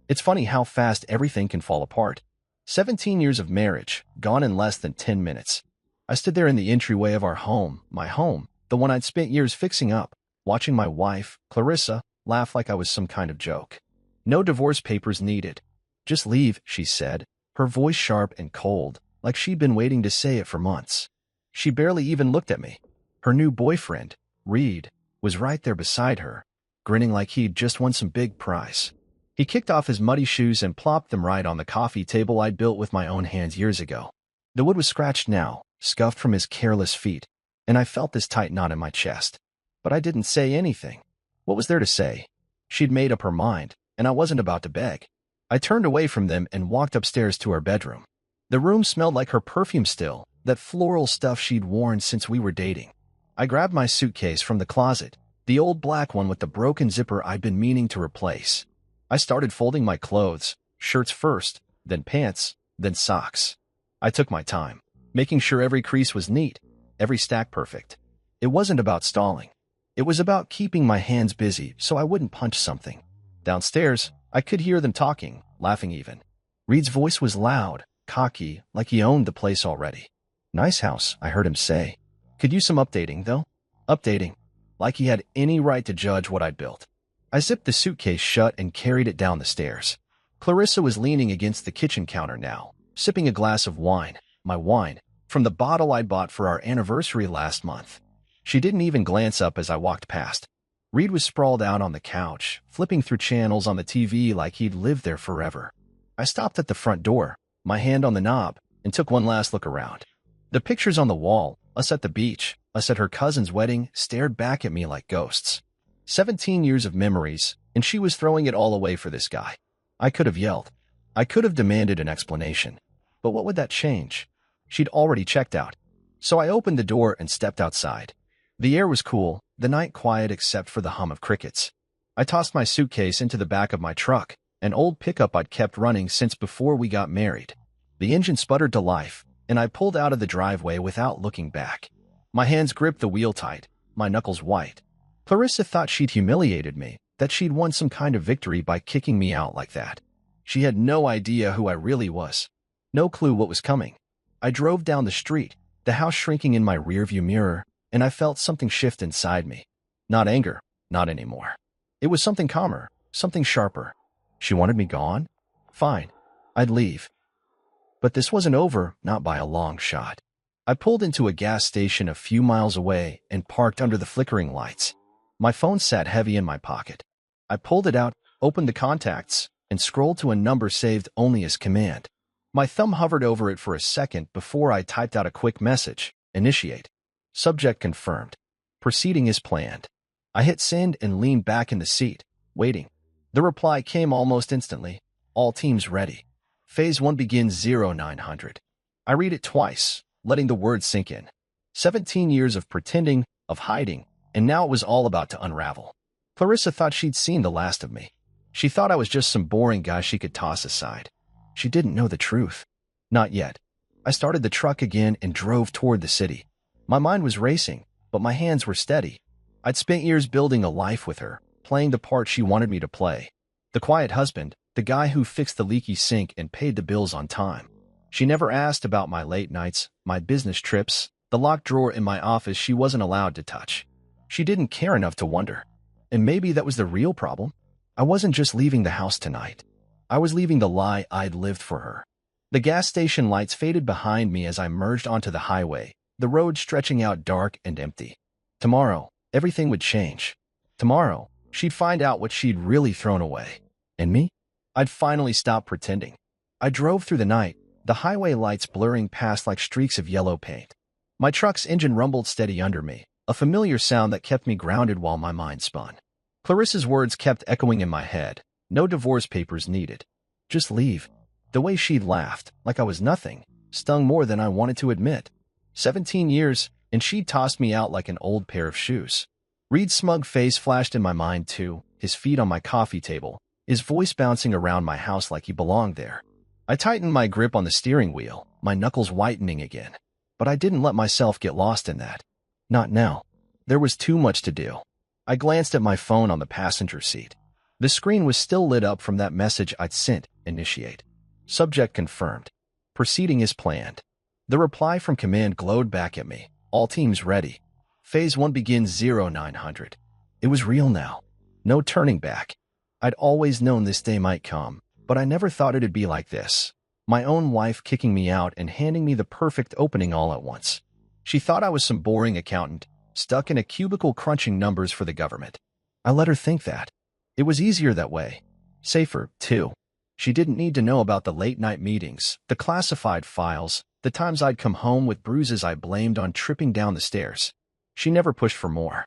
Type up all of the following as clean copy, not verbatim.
It's funny how fast everything can fall apart. 17 years of marriage, gone in less than 10 minutes. I stood there in the entryway of our home, my home, the one I'd spent years fixing up, watching my wife, Clarissa, laugh like I was some kind of joke. No divorce papers needed. Just leave, she said, her voice sharp and cold, like she'd been waiting to say it for months. She barely even looked at me. Her new boyfriend, Reed, was right there beside her, grinning like he'd just won some big prize. He kicked off his muddy shoes and plopped them right on the coffee table I'd built with my own hands years ago. The wood was scratched now, scuffed from his careless feet, and I felt this tight knot in my chest. But I didn't say anything. What was there to say? She'd made up her mind, and I wasn't about to beg. I turned away from them and walked upstairs to her bedroom. The room smelled like her perfume still, that floral stuff she'd worn since we were dating. I grabbed my suitcase from the closet, the old black one with the broken zipper I'd been meaning to replace. I started folding my clothes, shirts first, then pants, then socks. I took my time, making sure every crease was neat, every stack perfect. It wasn't about stalling. It was about keeping my hands busy so I wouldn't punch something. Downstairs, I could hear them talking, laughing even. Reed's voice was loud, cocky, like he owned the place already. Nice house, I heard him say. Could use some updating, though. Updating. Like he had any right to judge what I'd built. I zipped the suitcase shut and carried it down the stairs. Clarissa was leaning against the kitchen counter now, sipping a glass of wine, my wine, from the bottle I bought for our anniversary last month. She didn't even glance up as I walked past. Reed was sprawled out on the couch, flipping through channels on the TV like he'd lived there forever. I stopped at the front door, my hand on the knob, and took one last look around. The pictures on the wall, us at the beach, us at her cousin's wedding, stared back at me like ghosts. 17 years of memories, and she was throwing it all away for this guy. I could have yelled. I could have demanded an explanation. But what would that change? She'd already checked out. So I opened the door and stepped outside. The air was cool, the night quiet except for the hum of crickets. I tossed my suitcase into the back of my truck, an old pickup I'd kept running since before we got married. The engine sputtered to life, and I pulled out of the driveway without looking back. My hands gripped the wheel tight, my knuckles white. Clarissa thought she'd humiliated me, that she'd won some kind of victory by kicking me out like that. She had no idea who I really was. No clue what was coming. I drove down the street, the house shrinking in my rearview mirror, and I felt something shift inside me. Not anger, not anymore. It was something calmer, something sharper. She wanted me gone? Fine, I'd leave. But this wasn't over, not by a long shot. I pulled into a gas station a few miles away and parked under the flickering lights. My phone sat heavy in my pocket. I pulled it out, opened the contacts, and scrolled to a number saved only as command. My thumb hovered over it for a second before I typed out a quick message. Initiate. Subject confirmed. Proceeding as planned. I hit send and leaned back in the seat, waiting. The reply came almost instantly. All teams ready. Phase 1 begins 0900. I read it twice, letting the words sink in. 17 years of pretending, of hiding, and now it was all about to unravel. Clarissa thought she'd seen the last of me. She thought I was just some boring guy she could toss aside. She didn't know the truth. Not yet. I started the truck again and drove toward the city. My mind was racing, but my hands were steady. I'd spent years building a life with her, playing the part she wanted me to play. The quiet husband, the guy who fixed the leaky sink and paid the bills on time. She never asked about my late nights, my business trips, the locked drawer in my office she wasn't allowed to touch. She didn't care enough to wonder. And maybe that was the real problem. I wasn't just leaving the house tonight. I was leaving the lie I'd lived for her. The gas station lights faded behind me as I merged onto the highway, the road stretching out dark and empty. Tomorrow, everything would change. Tomorrow, she'd find out what she'd really thrown away. And me? I'd finally stop pretending. I drove through the night, the highway lights blurring past like streaks of yellow paint. My truck's engine rumbled steady under me, a familiar sound that kept me grounded while my mind spun. Clarissa's words kept echoing in my head. No divorce papers needed. Just leave. The way she'd laughed, like I was nothing, stung more than I wanted to admit. 17 years, and she'd tossed me out like an old pair of shoes. Reed's smug face flashed in my mind too, his feet on my coffee table, his voice bouncing around my house like he belonged there. I tightened my grip on the steering wheel, my knuckles whitening again. But I didn't let myself get lost in that. Not now. There was too much to do. I glanced at my phone on the passenger seat. The screen was still lit up from that message I'd sent. Initiate. Subject confirmed. Proceeding as planned. The reply from command glowed back at me. All teams ready. Phase 1 begins 0900. It was real now. No turning back. I'd always known this day might come, but I never thought it'd be like this. My own wife kicking me out and handing me the perfect opening all at once. She thought I was some boring accountant, stuck in a cubicle crunching numbers for the government. I let her think that. It was easier that way. Safer, too. She didn't need to know about the late-night meetings, the classified files, the times I'd come home with bruises I blamed on tripping down the stairs. She never pushed for more.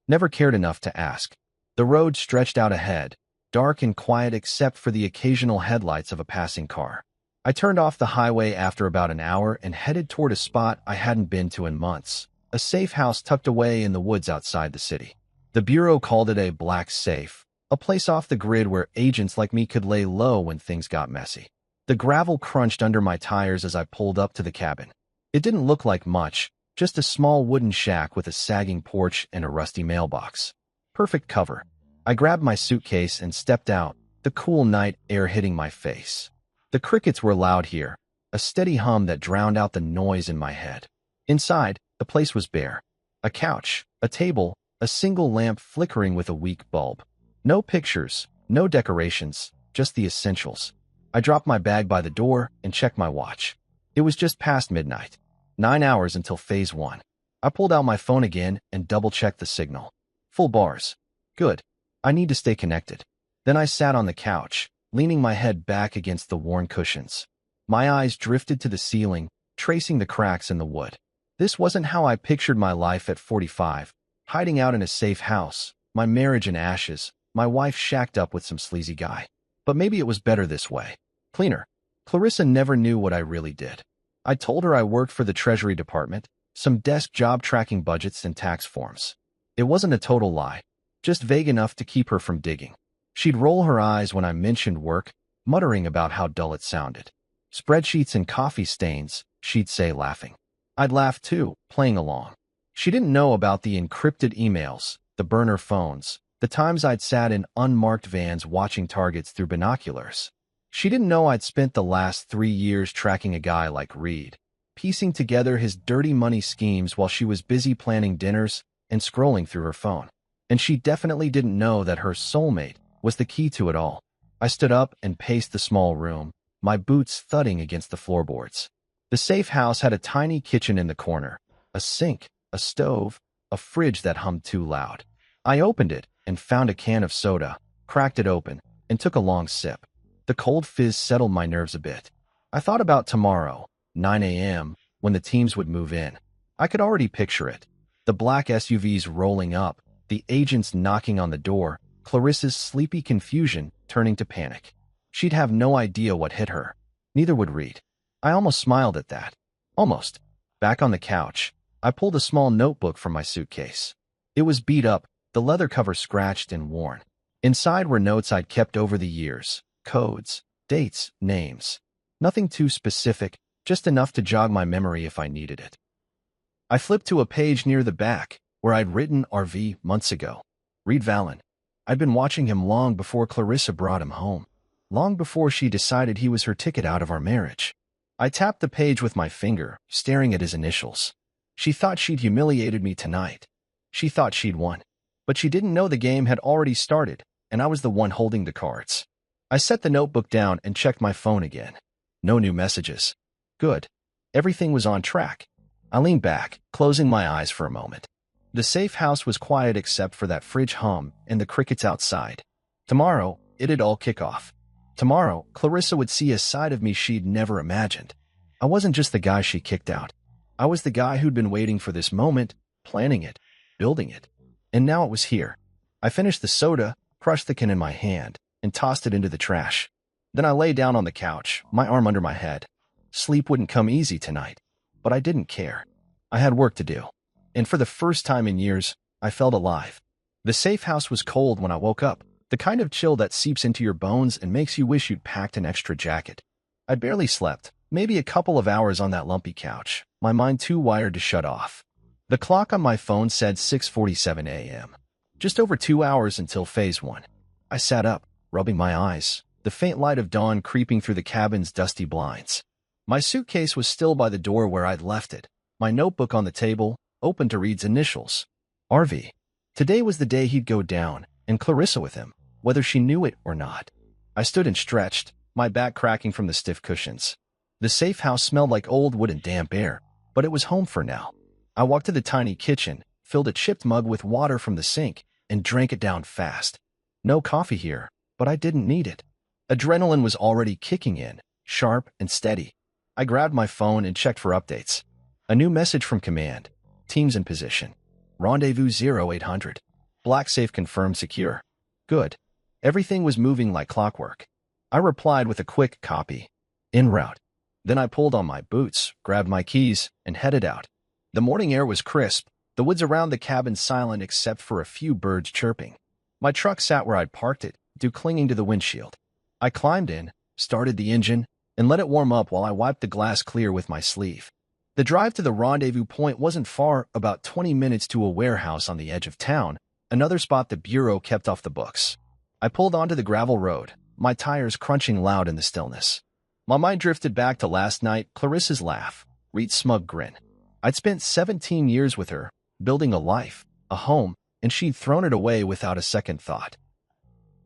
Never cared enough to ask. The road stretched out ahead, dark and quiet except for the occasional headlights of a passing car. I turned off the highway after about an hour and headed toward a spot I hadn't been to in months, a safe house tucked away in the woods outside the city. The Bureau called it a black safe, a place off the grid where agents like me could lay low when things got messy. The gravel crunched under my tires as I pulled up to the cabin. It didn't look like much, just a small wooden shack with a sagging porch and a rusty mailbox. Perfect cover. I grabbed my suitcase and stepped out, the cool night air hitting my face. The crickets were loud here, a steady hum that drowned out the noise in my head. Inside, the place was bare. A couch, a table, a single lamp flickering with a weak bulb. No pictures, no decorations, just the essentials. I dropped my bag by the door and checked my watch. It was just past midnight. 9 hours until Phase 1. I pulled out my phone again and double-checked the signal. Full bars. Good. I need to stay connected. Then I sat on the couch, leaning my head back against the worn cushions. My eyes drifted to the ceiling, tracing the cracks in the wood. This wasn't how I pictured my life at 45, hiding out in a safe house, my marriage in ashes, my wife shacked up with some sleazy guy. But maybe it was better this way. Cleaner. Clarissa never knew what I really did. I told her I worked for the Treasury Department, some desk job tracking budgets and tax forms. It wasn't a total lie, just vague enough to keep her from digging. She'd roll her eyes when I mentioned work, muttering about how dull it sounded. Spreadsheets and coffee stains, she'd say, laughing. I'd laugh too, playing along. She didn't know about the encrypted emails, the burner phones, the times I'd sat in unmarked vans watching targets through binoculars. She didn't know I'd spent the last 3 years tracking a guy like Reed, piecing together his dirty money schemes while she was busy planning dinners and scrolling through her phone. And she definitely didn't know that her soulmate was the key to it all. I stood up and paced the small room, my boots thudding against the floorboards. The safe house had a tiny kitchen in the corner, a sink, a stove, a fridge that hummed too loud. I opened it and found a can of soda, cracked it open, and took a long sip. The cold fizz settled my nerves a bit. I thought about tomorrow, 9 a.m., when the teams would move in. I could already picture it. The black SUVs rolling up, the agents knocking on the door, Clarissa's sleepy confusion turning to panic. She'd have no idea what hit her. Neither would Reed. I almost smiled at that. Almost. Back on the couch, I pulled a small notebook from my suitcase. It was beat up, the leather cover scratched and worn. Inside were notes I'd kept over the years, codes, dates, names. Nothing too specific, just enough to jog my memory if I needed it. I flipped to a page near the back, where I'd written RV months ago. Reed Vallon. I'd been watching him long before Clarissa brought him home. Long before she decided he was her ticket out of our marriage. I tapped the page with my finger, staring at his initials. She thought she'd humiliated me tonight. She thought she'd won. But she didn't know the game had already started, and I was the one holding the cards. I set the notebook down and checked my phone again. No new messages. Good. Everything was on track. I leaned back, closing my eyes for a moment. The safe house was quiet except for that fridge hum and the crickets outside. Tomorrow, it'd all kick off. Tomorrow, Clarissa would see a side of me she'd never imagined. I wasn't just the guy she kicked out. I was the guy who'd been waiting for this moment, planning it, building it. And now it was here. I finished the soda, crushed the can in my hand, and tossed it into the trash. Then I lay down on the couch, my arm under my head. Sleep wouldn't come easy tonight, but I didn't care. I had work to do. And for the first time in years, I felt alive. The safe house was cold when I woke up, the kind of chill that seeps into your bones and makes you wish you'd packed an extra jacket. I'd barely slept, maybe a couple of hours on that lumpy couch, my mind too wired to shut off. The clock on my phone said 6:47 a.m. Just over 2 hours until Phase 1. I sat up, rubbing my eyes, the faint light of dawn creeping through the cabin's dusty blinds. My suitcase was still by the door where I'd left it, my notebook on the table, open to Reed's initials. RV. Today was the day he'd go down, and Clarissa with him, whether she knew it or not. I stood and stretched, my back cracking from the stiff cushions. The safe house smelled like old wood and damp air, but it was home for now. I walked to the tiny kitchen, filled a chipped mug with water from the sink, and drank it down fast. No coffee here, but I didn't need it. Adrenaline was already kicking in, sharp and steady. I grabbed my phone and checked for updates. A new message from command. Teams in position. Rendezvous 0800. Black safe confirmed secure. Good. Everything was moving like clockwork. I replied with a quick copy. En route. Then I pulled on my boots, grabbed my keys, and headed out. The morning air was crisp, the woods around the cabin silent except for a few birds chirping. My truck sat where I'd parked it, dew clinging to the windshield. I climbed in, started the engine, and let it warm up while I wiped the glass clear with my sleeve. The drive to the rendezvous point wasn't far, about 20 minutes to a warehouse on the edge of town, another spot the Bureau kept off the books. I pulled onto the gravel road, my tires crunching loud in the stillness. My mind drifted back to last night, Clarissa's laugh, Reed's smug grin. I'd spent 17 years with her, building a life, a home, and she'd thrown it away without a second thought.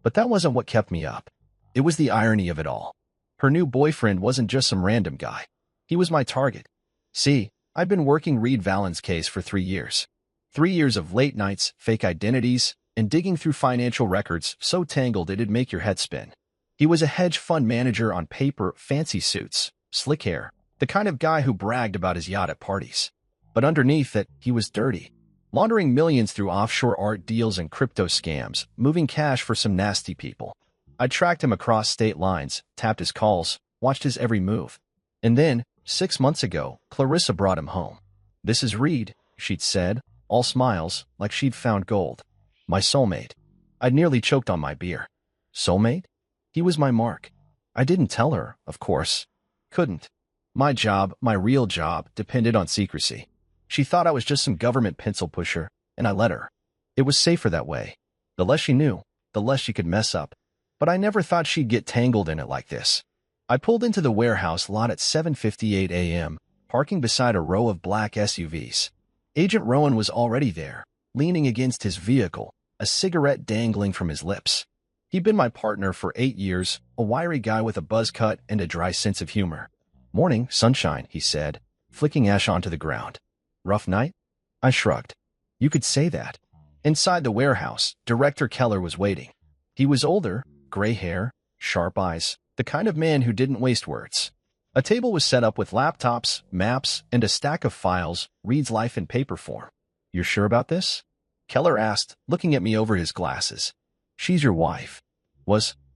But that wasn't what kept me up. It was the irony of it all. Her new boyfriend wasn't just some random guy. He was my target. See, I'd been working Reed Vallen's case for 3 years. 3 years of late nights, fake identities, and digging through financial records so tangled it'd make your head spin. He was a hedge fund manager on paper, fancy suits, slick hair, the kind of guy who bragged about his yacht at parties. But underneath it, he was dirty, laundering millions through offshore art deals and crypto scams, moving cash for some nasty people. I tracked him across state lines, tapped his calls, watched his every move. And then, 6 months ago, Clarissa brought him home. "This is Reed," she'd said, all smiles, like she'd found gold. My soulmate. I'd nearly choked on my beer. Soulmate? He was my mark. I didn't tell her, of course. Couldn't. My job, my real job, depended on secrecy. She thought I was just some government pencil pusher, and I let her. It was safer that way. The less she knew, the less she could mess up. But I never thought she'd get tangled in it like this. I pulled into the warehouse lot at 7:58 a.m., parking beside a row of black SUVs. Agent Rowan was already there, leaning against his vehicle, a cigarette dangling from his lips. He'd been my partner for 8 years, a wiry guy with a buzz cut and a dry sense of humor. "Morning, sunshine," he said, flicking ash onto the ground. "Rough night?" I shrugged. "You could say that." Inside the warehouse, Director Keller was waiting. He was older, gray hair, sharp eyes, the kind of man who didn't waste words. A table was set up with laptops, maps, and a stack of files, Reed's life in paper form. "You're sure about this?" Keller asked, looking at me over his glasses. "She's your wife."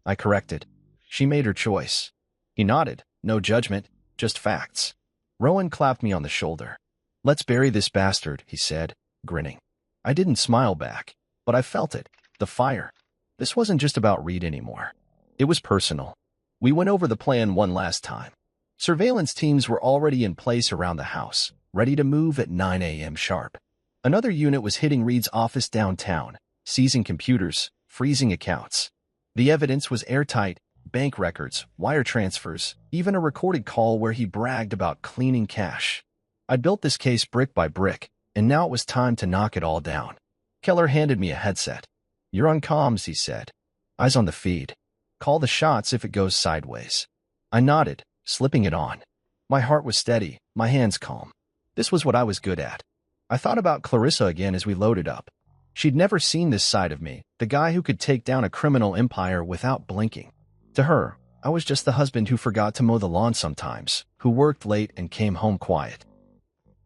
I corrected. "She made her choice." He nodded, no judgment, just facts. Rowan clapped me on the shoulder. "Let's bury this bastard," he said, grinning. I didn't smile back, but I felt it, the fire. This wasn't just about Reed anymore. It was personal. We went over the plan one last time. Surveillance teams were already in place around the house, ready to move at 9 a.m. sharp. Another unit was hitting Reed's office downtown, seizing computers, freezing accounts. The evidence was airtight, bank records, wire transfers, even a recorded call where he bragged about cleaning cash. I'd built this case brick by brick, and now it was time to knock it all down. Keller handed me a headset. "You're on comms," he said. "Eyes on the feed. Call the shots if it goes sideways." I nodded, slipping it on. My heart was steady, my hands calm. This was what I was good at. I thought about Clarissa again as we loaded up. She'd never seen this side of me, the guy who could take down a criminal empire without blinking. To her, I was just the husband who forgot to mow the lawn sometimes, who worked late and came home quiet.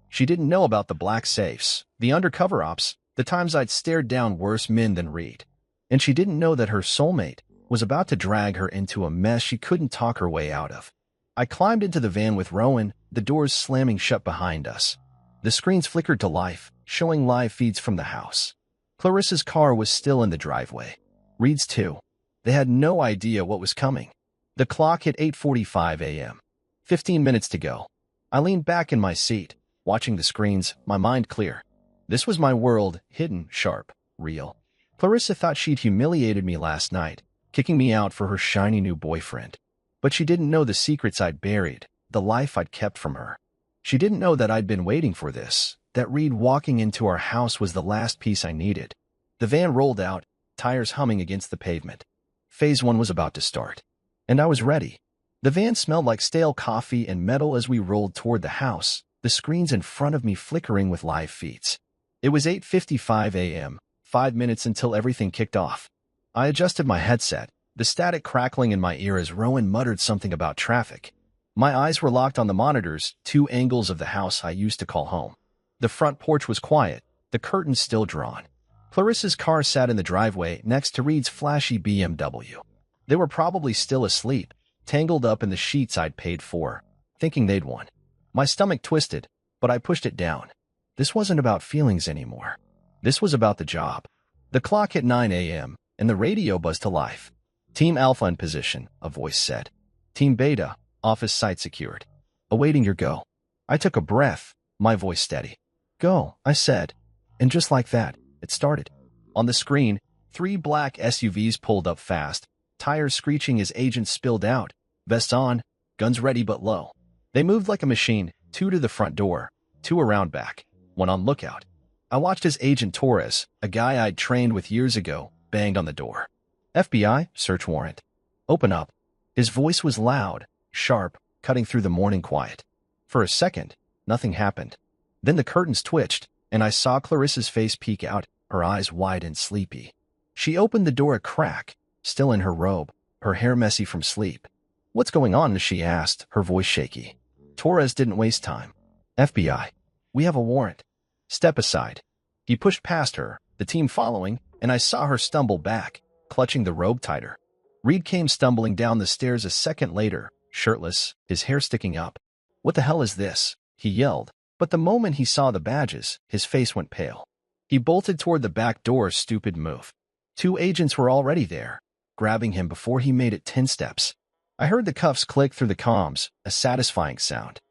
She didn't know about the black safes, the undercover ops, the times I'd stared down worse men than Reed. And she didn't know that her soulmate was about to drag her into a mess she couldn't talk her way out of. I climbed into the van with Rowan, the doors slamming shut behind us. The screens flickered to life, showing live feeds from the house. Clarissa's car was still in the driveway. Reed's too. They had no idea what was coming. The clock hit 8:45 a.m. 15 minutes to go. I leaned back in my seat, watching the screens, my mind clear. This was my world, hidden, sharp, real. Clarissa thought she'd humiliated me last night, kicking me out for her shiny new boyfriend. But she didn't know the secrets I'd buried, the life I'd kept from her. She didn't know that I'd been waiting for this, that Reed walking into our house was the last piece I needed. The van rolled out, tires humming against the pavement. Phase 1 was about to start. And I was ready. The van smelled like stale coffee and metal as we rolled toward the house, the screens in front of me flickering with live feeds. It was 8:55 a.m., 5 minutes until everything kicked off. I adjusted my headset, the static crackling in my ear as Rowan muttered something about traffic. My eyes were locked on the monitors, 2 angles of the house I used to call home. The front porch was quiet, the curtains still drawn. Clarissa's car sat in the driveway next to Reed's flashy BMW. They were probably still asleep, tangled up in the sheets I'd paid for, thinking they'd won. My stomach twisted, but I pushed it down. This wasn't about feelings anymore. This was about the job. The clock hit 9 a.m., and the radio buzzed to life. Team Alpha in position, a voice said. Team Beta, office site secured. Awaiting your go. I took a breath, my voice steady. Go, I said. And just like that, it started. On the screen, 3 black SUVs pulled up fast, tires screeching as agents spilled out, vests on, guns ready but low. They moved like a machine, 2 to the front door, 2 around back, 1 on lookout. I watched as Agent Torres, a guy I'd trained with years ago, banged on the door. FBI, search warrant. Open up. His voice was loud, sharp, cutting through the morning quiet. For a second, nothing happened. Then the curtains twitched, and I saw Clarissa's face peek out, her eyes wide and sleepy. She opened the door a crack, still in her robe, her hair messy from sleep. What's going on? She asked, her voice shaky. Torres didn't waste time. FBI. We have a warrant. Step aside. He pushed past her, the team following, and I saw her stumble back, clutching the robe tighter. Reed came stumbling down the stairs a second later, shirtless, his hair sticking up. What the hell is this? He yelled, but the moment he saw the badges, his face went pale. He bolted toward the back door, stupid move. 2 agents were already there, grabbing him before he made it 10 steps. I heard the cuffs click through the comms, a satisfying sound.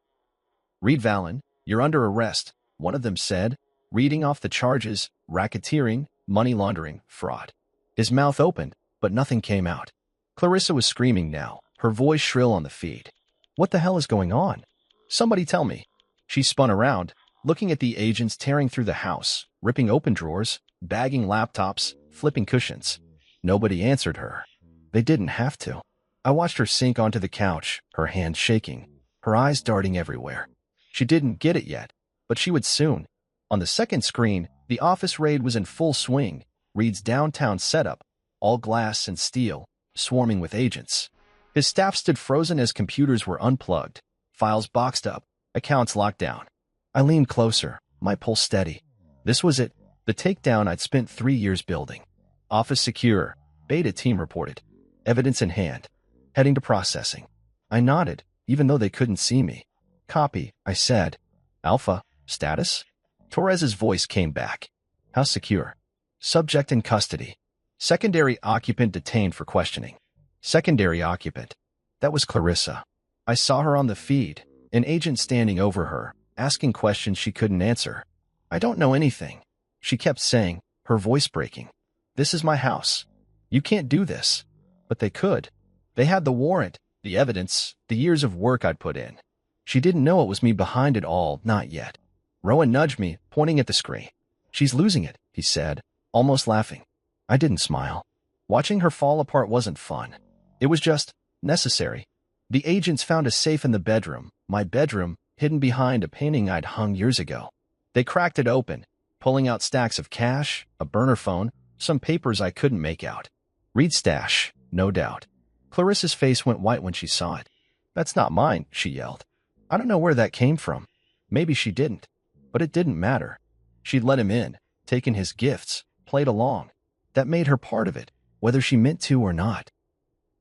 Reed Vallon, you're under arrest, one of them said, reading off the charges, racketeering, money laundering, fraud. His mouth opened, but nothing came out. Clarissa was screaming now, her voice shrill on the feed. What the hell is going on? Somebody tell me. She spun around, looking at the agents tearing through the house, ripping open drawers, bagging laptops, flipping cushions. Nobody answered her. They didn't have to. I watched her sink onto the couch, her hands shaking, her eyes darting everywhere. She didn't get it yet, but she would soon. On the second screen, the office raid was in full swing, Reed's downtown setup, all glass and steel, swarming with agents. His staff stood frozen as computers were unplugged, files boxed up, accounts locked down. I leaned closer, my pulse steady. This was it, the takedown I'd spent 3 years building. Office secure, Beta team reported. Evidence in hand. Heading to processing. I nodded, even though they couldn't see me. Copy, I said. Alpha, status? Torres's voice came back. How secure? Subject in custody. Secondary occupant detained for questioning. Secondary occupant. That was Clarissa. I saw her on the feed, an agent standing over her, asking questions she couldn't answer. I don't know anything. She kept saying, her voice breaking. This is my house. You can't do this. But they could. They had the warrant, the evidence, the years of work I'd put in. She didn't know it was me behind it all, not yet. Rowan nudged me, pointing at the screen. She's losing it, he said, almost laughing. I didn't smile. Watching her fall apart wasn't fun. It was just necessary. The agents found a safe in the bedroom, my bedroom, hidden behind a painting I'd hung years ago. They cracked it open, pulling out stacks of cash, a burner phone, some papers I couldn't make out. Reed's stash, no doubt. Clarissa's face went white when she saw it. That's not mine, she yelled. I don't know where that came from. Maybe she didn't. But it didn't matter. She'd let him in, taken his gifts, played along. That made her part of it, whether she meant to or not.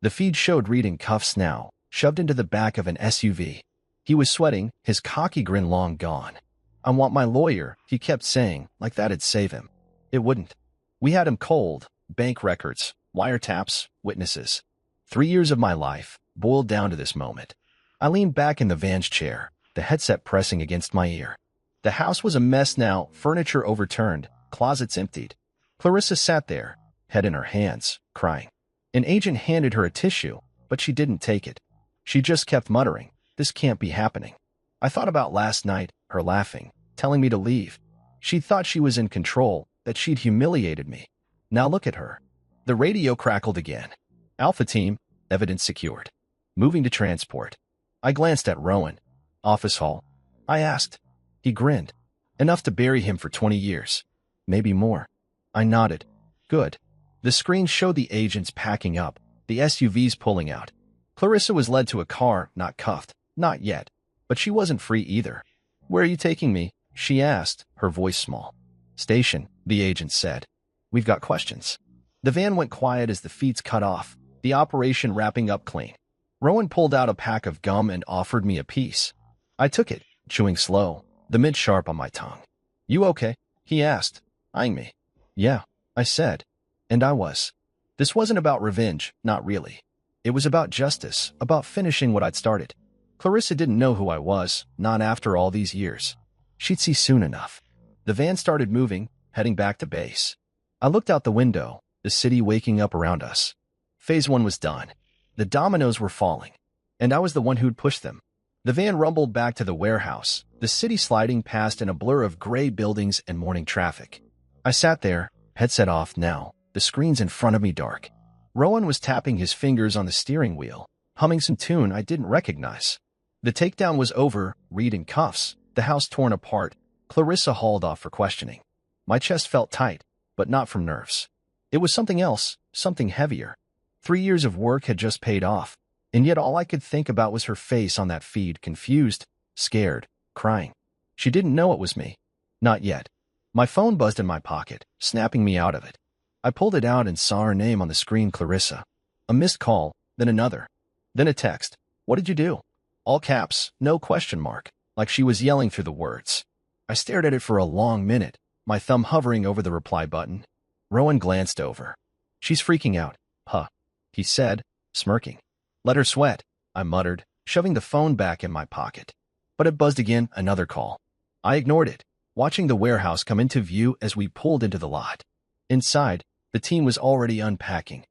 The feed showed Reed in cuffs now, shoved into the back of an SUV. He was sweating, his cocky grin long gone. I want my lawyer, he kept saying, like that'd save him. It wouldn't. We had him cold, bank records, wiretaps, witnesses. 3 years of my life boiled down to this moment. I leaned back in the van's chair, the headset pressing against my ear. The house was a mess now, furniture overturned, closets emptied. Clarissa sat there, head in her hands, crying. An agent handed her a tissue, but she didn't take it. She just kept muttering, "This can't be happening." I thought about last night, her laughing, telling me to leave. She thought she was in control, that she'd humiliated me. Now look at her. The radio crackled again. "Alpha Team, evidence secured. Moving to transport." I glanced at Rowan. "Office hall?" I asked. He grinned. "Enough to bury him for 20 years. Maybe more." I nodded. "Good." The screen showed the agents packing up, the SUVs pulling out. Clarissa was led to a car, not cuffed. Not yet. But she wasn't free either. "Where are you taking me?" she asked, her voice small. "Station," the agent said. "We've got questions." The van went quiet as the feeds cut off, the operation wrapping up clean. Rowan pulled out a pack of gum and offered me a piece. I took it, chewing slow, the mint sharp on my tongue. "You okay?" he asked, eyeing me. "Yeah," I said. And I was. This wasn't about revenge, not really. It was about justice, about finishing what I'd started. Clarissa didn't know who I was, not after all these years. She'd see soon enough. The van started moving, heading back to base. I looked out the window, the city waking up around us. Phase 1 was done. The dominoes were falling, and I was the one who'd pushed them. The van rumbled back to the warehouse, the city sliding past in a blur of gray buildings and morning traffic. I sat there, headset off now, the screens in front of me dark. Rowan was tapping his fingers on the steering wheel, humming some tune I didn't recognize. The takedown was over, Reed in cuffs, the house torn apart, Clarissa hauled off for questioning. My chest felt tight, but not from nerves. It was something else, something heavier. 3 years of work had just paid off, and yet all I could think about was her face on that feed, confused, scared, crying. She didn't know it was me. Not yet. My phone buzzed in my pocket, snapping me out of it. I pulled it out and saw her name on the screen, Clarissa. A missed call, then another. Then a text. "What did you do?" All caps, no question mark, like she was yelling through the words. I stared at it for a long minute, my thumb hovering over the reply button. Rowan glanced over. "She's freaking out, huh?" he said, smirking. "Let her sweat," I muttered, shoving the phone back in my pocket. But it buzzed again, another call. I ignored it, watching the warehouse come into view as we pulled into the lot. Inside, the team was already unpacking.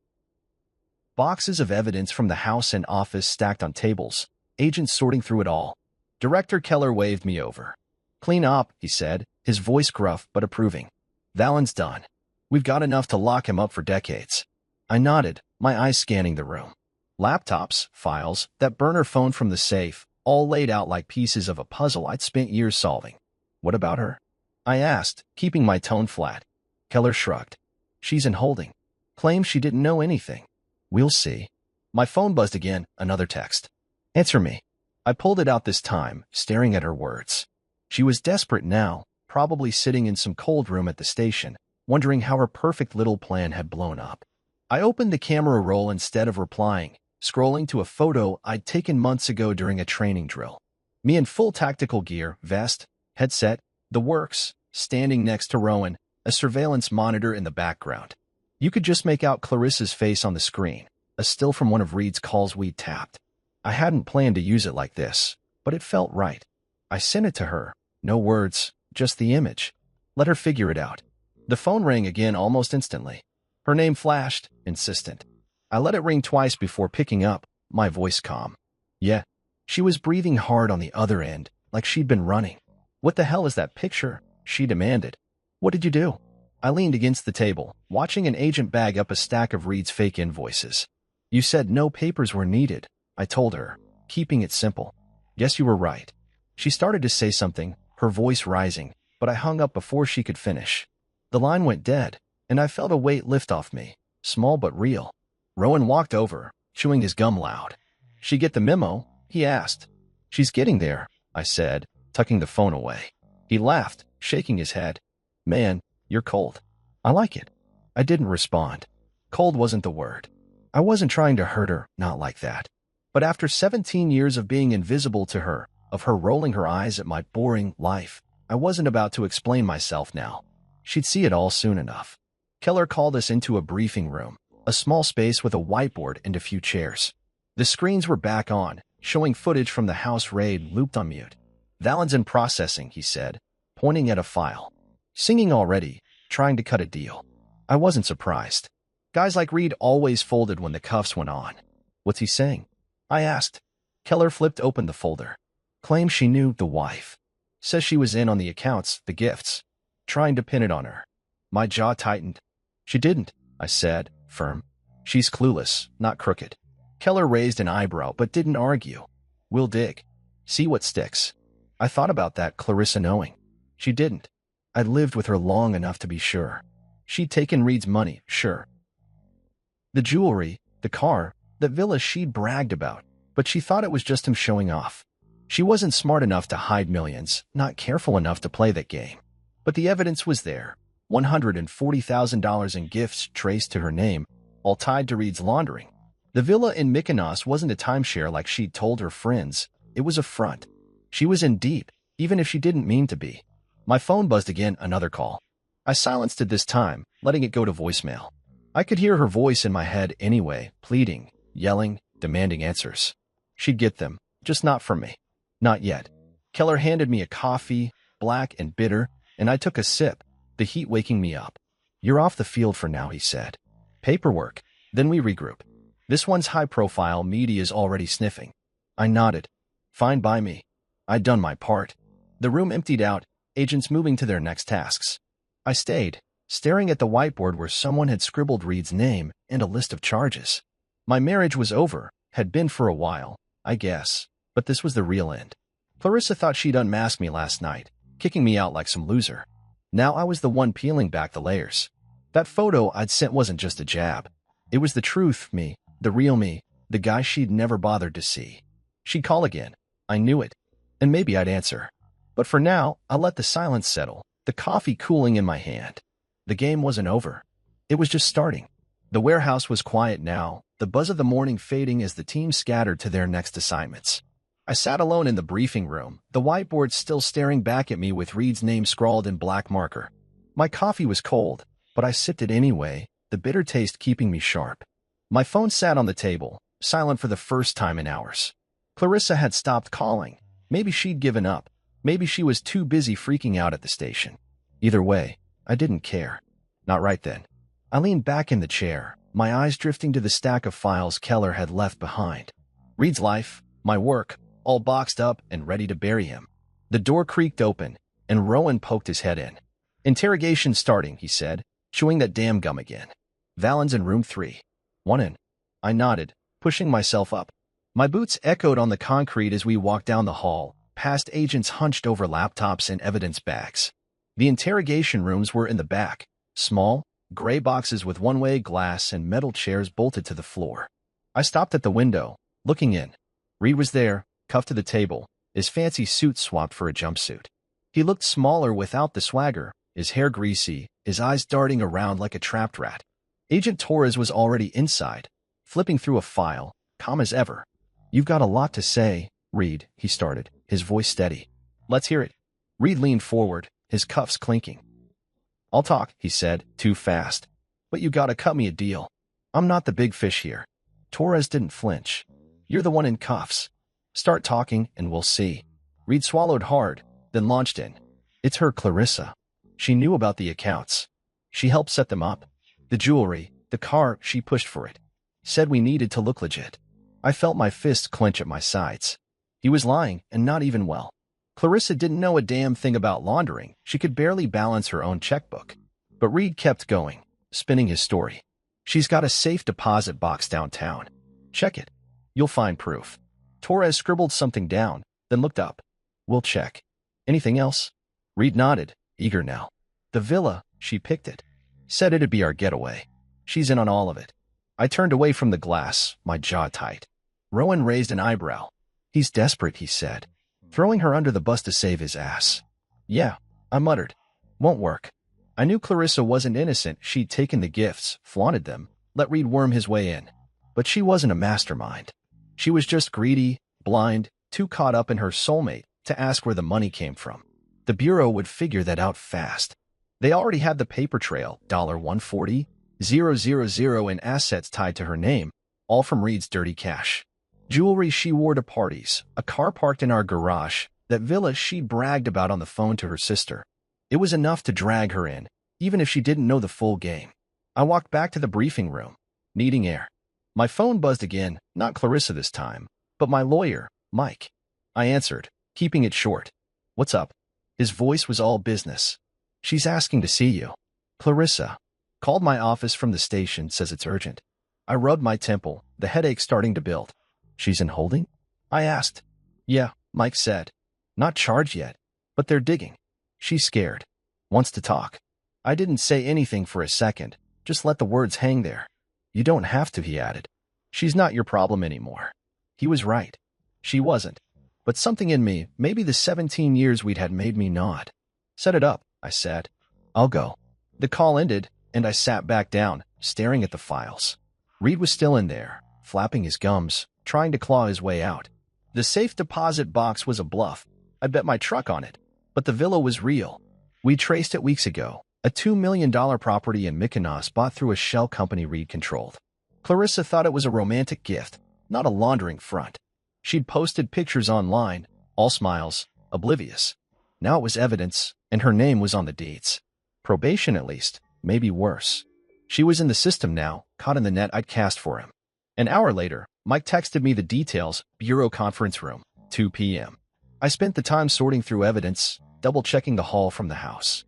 Boxes of evidence from the house and office stacked on tables, agents sorting through it all. Director Keller waved me over. "Clean up," he said, his voice gruff but approving. "Valen's done. We've got enough to lock him up for decades." I nodded, my eyes scanning the room. Laptops, files, that burner phone from the safe, all laid out like pieces of a puzzle I'd spent years solving. "What about her?" I asked, keeping my tone flat. Keller shrugged. "She's in holding. Claims she didn't know anything." "We'll see." My phone buzzed again, another text. "Answer me." I pulled it out this time, staring at her words. She was desperate now, probably sitting in some cold room at the station, wondering how her perfect little plan had blown up. I opened the camera roll instead of replying, scrolling to a photo I'd taken months ago during a training drill. Me in full tactical gear, vest, headset, the works, standing next to Rowan, a surveillance monitor in the background. You could just make out Clarissa's face on the screen, a still from one of Reed's calls we'd tapped. I hadn't planned to use it like this, but it felt right. I sent it to her. No words, just the image. Let her figure it out. The phone rang again almost instantly. Her name flashed, insistent. I let it ring twice before picking up, my voice calm. "Yeah." She was breathing hard on the other end, like she'd been running. "What the hell is that picture?" she demanded. "What did you do?" I leaned against the table, watching an agent bag up a stack of Reed's fake invoices. "You said no papers were needed," I told her, keeping it simple. "Guess you were right." She started to say something, her voice rising, but I hung up before she could finish. The line went dead, and I felt a weight lift off me, small but real. Rowan walked over, chewing his gum loud. "She get the memo?" he asked. "She's getting there," I said, tucking the phone away. He laughed, shaking his head. "Man, you're cold." "I like it." I didn't respond. Cold wasn't the word. I wasn't trying to hurt her, not like that. But after 17 years of being invisible to her, of her rolling her eyes at my boring life, I wasn't about to explain myself now. She'd see it all soon enough. Keller called us into a briefing room, a small space with a whiteboard and a few chairs. The screens were back on, showing footage from the house raid looped on mute. "Valen's in processing," he said, pointing at a file. "Singing already, trying to cut a deal." I wasn't surprised. Guys like Reed always folded when the cuffs went on. What's he saying? I asked. Keller flipped open the folder. Claims she knew the wife. Says she was in on the accounts, the gifts. Trying to pin it on her. My jaw tightened. She didn't, I said, firm. She's clueless, not crooked. Keller raised an eyebrow but didn't argue. We'll dig. See what sticks. I thought about that, Clarissa knowing. She didn't. I'd lived with her long enough to be sure. She'd taken Reed's money, sure. The jewelry, the car, the villa she'd bragged about, but she thought it was just him showing off. She wasn't smart enough to hide millions, not careful enough to play that game. But the evidence was there. $140,000 in gifts traced to her name, all tied to Reed's laundering. The villa in Mykonos wasn't a timeshare like she'd told her friends. It was a front. She was in deep, even if she didn't mean to be. My phone buzzed again, another call. I silenced it this time, letting it go to voicemail. I could hear her voice in my head anyway, pleading, yelling, demanding answers. She'd get them, just not from me. Not yet. Keller handed me a coffee, black and bitter, and I took a sip, the heat waking me up. You're off the field for now, he said. Paperwork. Then we regroup. This one's high profile, media's already sniffing. I nodded. Fine by me. I'd done my part. The room emptied out, agents moving to their next tasks. I stayed, staring at the whiteboard where someone had scribbled Reed's name and a list of charges. My marriage was over, had been for a while, I guess, but this was the real end. Clarissa thought she'd unmasked me last night, kicking me out like some loser. Now I was the one peeling back the layers. That photo I'd sent wasn't just a jab. It was the truth, me, the real me, the guy she'd never bothered to see. She'd call again. I knew it. And maybe I'd answer. But for now, I let the silence settle, the coffee cooling in my hand. The game wasn't over. It was just starting. The warehouse was quiet now, the buzz of the morning fading as the team scattered to their next assignments. I sat alone in the briefing room, the whiteboard still staring back at me with Reed's name scrawled in black marker. My coffee was cold, but I sipped it anyway, the bitter taste keeping me sharp. My phone sat on the table, silent for the first time in hours. Clarissa had stopped calling. Maybe she'd given up. Maybe she was too busy freaking out at the station. Either way, I didn't care. Not right then. I leaned back in the chair, my eyes drifting to the stack of files Keller had left behind. Reed's life, my work, all boxed up and ready to bury him. The door creaked open, and Rowan poked his head in. Interrogation starting, he said, chewing that damn gum again. Valen's in room 3. One in. I nodded, pushing myself up. My boots echoed on the concrete as we walked down the hall, past agents hunched over laptops and evidence bags. The interrogation rooms were in the back, small, gray boxes with one-way glass and metal chairs bolted to the floor. I stopped at the window, looking in. Reed was there, cuffed to the table, his fancy suit swapped for a jumpsuit. He looked smaller without the swagger, his hair greasy, his eyes darting around like a trapped rat. Agent Torres was already inside, flipping through a file, calm as ever. You've got a lot to say, Reed, he started, his voice steady. Let's hear it. Reed leaned forward, his cuffs clinking. I'll talk, he said, too fast. But you gotta cut me a deal. I'm not the big fish here. Torres didn't flinch. You're the one in cuffs. Start talking and we'll see. Reed swallowed hard, then launched in. It's her, Clarissa. She knew about the accounts. She helped set them up. The jewelry, the car, she pushed for it. Said we needed to look legit. I felt my fists clench at my sides. He was lying, and not even well. Clarissa didn't know a damn thing about laundering. She could barely balance her own checkbook. But Reed kept going, spinning his story. She's got a safe deposit box downtown. Check it. You'll find proof. Torres scribbled something down, then looked up. We'll check. Anything else? Reed nodded, eager now. The villa, she picked it. Said it'd be our getaway. She's in on all of it. I turned away from the glass, my jaw tight. Rowan raised an eyebrow. He's desperate, he said, throwing her under the bus to save his ass. Yeah, I muttered. Won't work. I knew Clarissa wasn't innocent. She'd taken the gifts, flaunted them, let Reed worm his way in. But she wasn't a mastermind. She was just greedy, blind, too caught up in her soulmate to ask where the money came from. The Bureau would figure that out fast. They already had the paper trail, $140,000 in assets tied to her name, all from Reed's dirty cash. Jewelry she wore to parties, a car parked in our garage, that villa she bragged about on the phone to her sister. It was enough to drag her in, even if she didn't know the full game. I walked back to the briefing room, needing air. My phone buzzed again, not Clarissa this time, but my lawyer, Mike. I answered, keeping it short. What's up? His voice was all business. She's asking to see you. Clarissa. Called my office from the station, says it's urgent. I rubbed my temple, the headache starting to build. She's in holding? I asked. Yeah, Mike said. Not charged yet, but they're digging. She's scared. Wants to talk. I didn't say anything for a second, just let the words hang there. You don't have to, he added. She's not your problem anymore. He was right. She wasn't. But something in me, maybe the 17 years we'd had, made me nod. Set it up, I said. I'll go. The call ended, and I sat back down, staring at the files. Reed was still in there, flapping his gums, trying to claw his way out. The safe deposit box was a bluff. I bet my truck on it. But the villa was real. We traced it weeks ago. A $2 million property in Mykonos bought through a shell company Reed controlled. Clarissa thought it was a romantic gift, not a laundering front. She'd posted pictures online, all smiles, oblivious. Now it was evidence, and her name was on the deeds. Probation at least, maybe worse. She was in the system now, caught in the net I'd cast for him. An hour later, Mike texted me the details, bureau conference room, 2 p.m. I spent the time sorting through evidence, double-checking the haul from the house.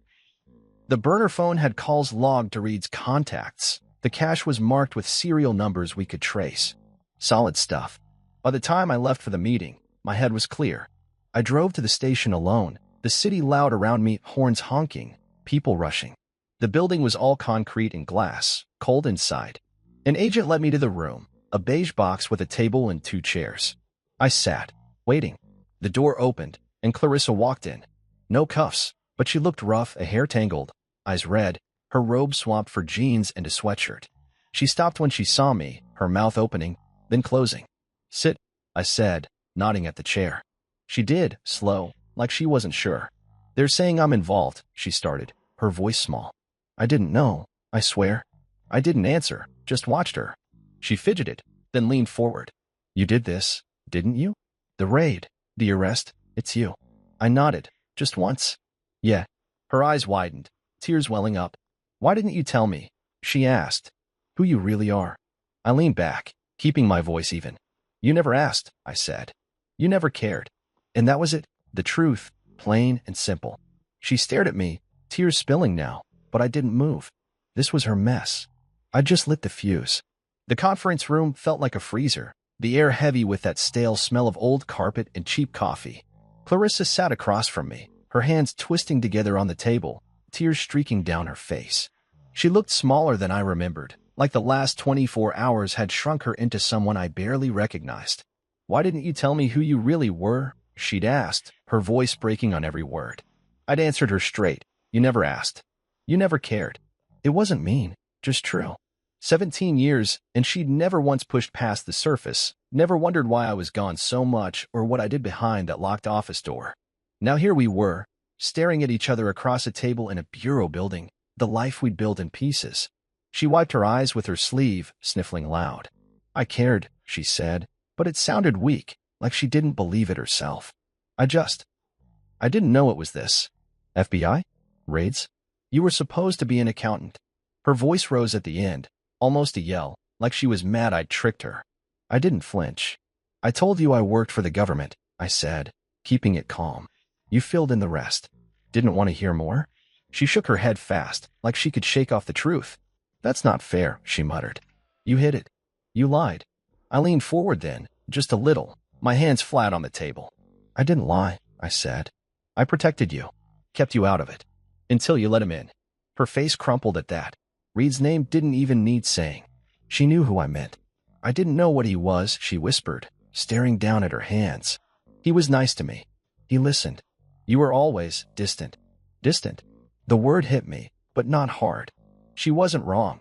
The burner phone had calls logged to Reed's contacts. The cache was marked with serial numbers we could trace. Solid stuff. By the time I left for the meeting, my head was clear. I drove to the station alone, the city loud around me, horns honking, people rushing. The building was all concrete and glass, cold inside. An agent led me to the room, a beige box with a table and 2 chairs. I sat, waiting. The door opened, and Clarissa walked in. No cuffs, but she looked rough, a hair tangled, eyes red, her robe swapped for jeans and a sweatshirt. She stopped when she saw me, her mouth opening, then closing. Sit, I said, nodding at the chair. She did, slow, like she wasn't sure. They're saying I'm involved, she started, her voice small. I didn't know, I swear. I didn't answer, just watched her. She fidgeted, then leaned forward. You did this, didn't you? The raid, the arrest, it's you. I nodded, just once. Yeah. Her eyes widened, tears welling up. Why didn't you tell me? She asked. Who you really are. I leaned back, keeping my voice even. You never asked, I said. You never cared. And that was it, the truth, plain and simple. She stared at me, tears spilling now, but I didn't move. This was her mess. I just lit the fuse. The conference room felt like a freezer, the air heavy with that stale smell of old carpet and cheap coffee. Clarissa sat across from me, her hands twisting together on the table, tears streaking down her face. She looked smaller than I remembered, like the last 24 hours had shrunk her into someone I barely recognized. Why didn't you tell me who you really were? She'd asked, her voice breaking on every word. I'd answered her straight. You never asked. You never cared. It wasn't mean, just true. 17 years, and she'd never once pushed past the surface, never wondered why I was gone so much or what I did behind that locked office door. Now here we were, staring at each other across a table in a bureau building, the life we'd built in pieces. She wiped her eyes with her sleeve, sniffling loud. I cared, she said, but it sounded weak, like she didn't believe it herself. I didn't know it was this. FBI? Raids? You were supposed to be an accountant. Her voice rose at the end, almost a yell, like she was mad I'd tricked her. I didn't flinch. I told you I worked for the government, I said, keeping it calm. You filled in the rest. Didn't want to hear more? She shook her head fast, like she could shake off the truth. That's not fair, she muttered. You hid it. You lied. I leaned forward then, just a little, my hands flat on the table. I didn't lie, I said. I protected you, kept you out of it, until you let him in. Her face crumpled at that. Reed's name didn't even need saying. She knew who I meant. I didn't know what he was, she whispered, staring down at her hands. He was nice to me. He listened. You were always distant. Distant. The word hit me, but not hard. She wasn't wrong.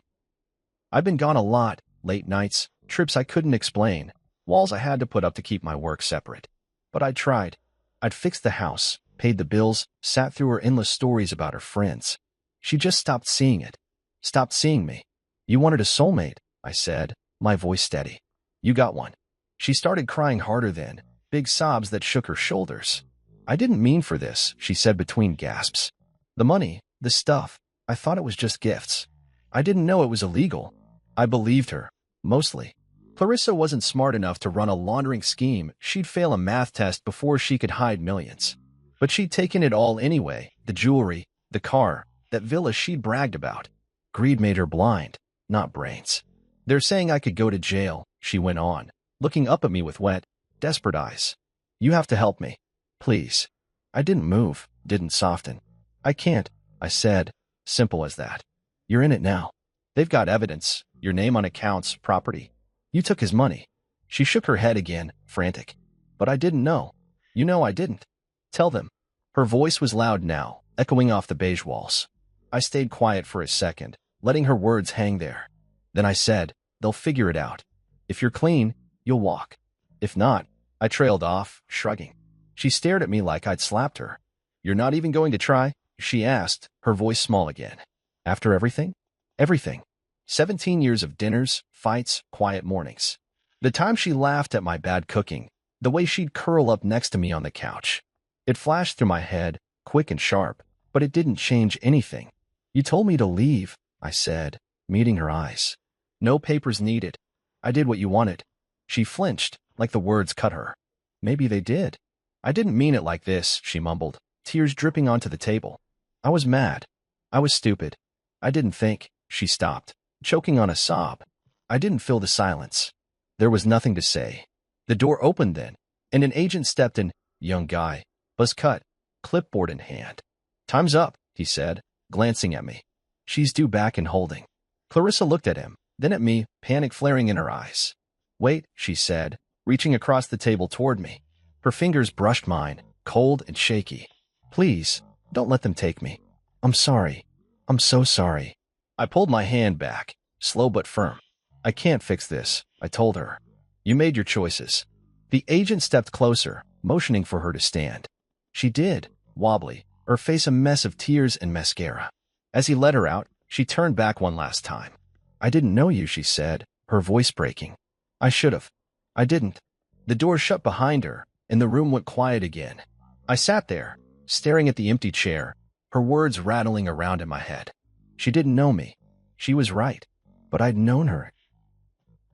I'd been gone a lot, late nights, trips I couldn't explain, walls I had to put up to keep my work separate. But I tried. I'd fixed the house, paid the bills, sat through her endless stories about her friends. She just stopped seeing it. Stopped seeing me. You wanted a soulmate, I said, my voice steady. You got one. She started crying harder then, big sobs that shook her shoulders. I didn't mean for this, she said between gasps. The money, the stuff, I thought it was just gifts. I didn't know it was illegal. I believed her, mostly. Clarissa wasn't smart enough to run a laundering scheme. She'd fail a math test before she could hide millions. But she'd taken it all anyway, the jewelry, the car, that villa she'd bragged about. Greed made her blind, not brains. They're saying I could go to jail, she went on, looking up at me with wet, desperate eyes. You have to help me. Please. I didn't move, didn't soften. I can't, I said. Simple as that. You're in it now. They've got evidence, your name on accounts, property. You took his money. She shook her head again, frantic. But I didn't know. You know I didn't. Tell them. Her voice was loud now, echoing off the beige walls. I stayed quiet for a second, letting her words hang there. Then I said, they'll figure it out. If you're clean, you'll walk. If not, I trailed off, shrugging. She stared at me like I'd slapped her. You're not even going to try? She asked, her voice small again. After everything? Everything. 17 years of dinners, fights, quiet mornings. The time she laughed at my bad cooking, the way she'd curl up next to me on the couch. It flashed through my head, quick and sharp, but it didn't change anything. You told me to leave, I said, meeting her eyes. No papers needed. I did what you wanted. She flinched, like the words cut her. Maybe they did. I didn't mean it like this, she mumbled, tears dripping onto the table. I was mad. I was stupid. I didn't think. She stopped, choking on a sob. I didn't fill the silence. There was nothing to say. The door opened then, and an agent stepped in, young guy, buzz cut, clipboard in hand. Time's up, he said, glancing at me. She's due back and holding. Clarissa looked at him, then at me, panic flaring in her eyes. Wait, she said, reaching across the table toward me. Her fingers brushed mine, cold and shaky. Please, don't let them take me. I'm sorry. I'm so sorry. I pulled my hand back, slow but firm. I can't fix this, I told her. You made your choices. The agent stepped closer, motioning for her to stand. She did, wobbly, her face a mess of tears and mascara. As he led her out, she turned back one last time. I didn't know you, she said, her voice breaking. I should have. I didn't. The door shut behind her, and the room went quiet again. I sat there, staring at the empty chair, her words rattling around in my head. She didn't know me. She was right. But I'd known her.